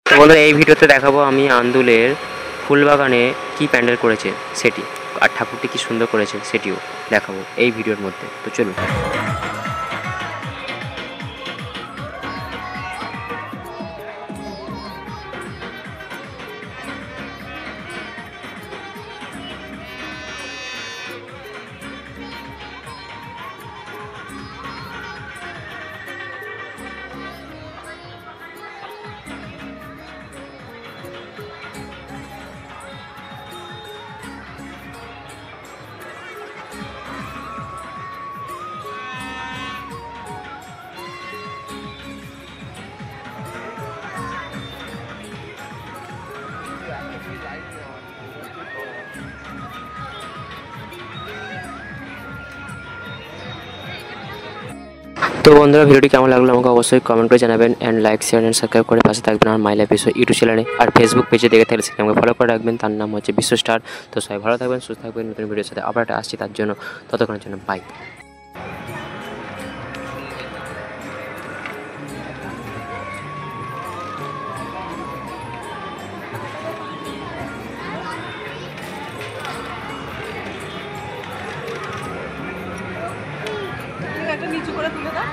তো বন্ধুরা এই ভিডিওতে দেখাবো আমি আন্দুলের ফুলবাগানে কি প্যান্ডেল করেছে সেটি, আর ঠাকুরটি কি সুন্দর করেছে সেটিও দেখাবো এই ভিডিওর মধ্যে। তো চলুন। তো বন্ধুরা ভিডিওটি কেমন লাগলো আমাকে অবশ্যই কমেন্ট করে জানাবেন, and like share and subscribe করে পাশে থাকবেন আর মাই লাইফ বিশ্ব ইউটিউব চ্যানেলে, আর ফেসবুক পেজে দেখে থাকলে সেখানে আমাকে ফলো করে রাখবেন, তার নাম হচ্ছে বিশ্ব স্টার। তো সবাই ভালো থাকবেন, সুস্থ থাকবেন, নতুন ভিডিওর সাথে আবার একটা আসছি, তার জন্য ততক্ষণের জন্য বাই। একটা নিচু করে তুলে দাও।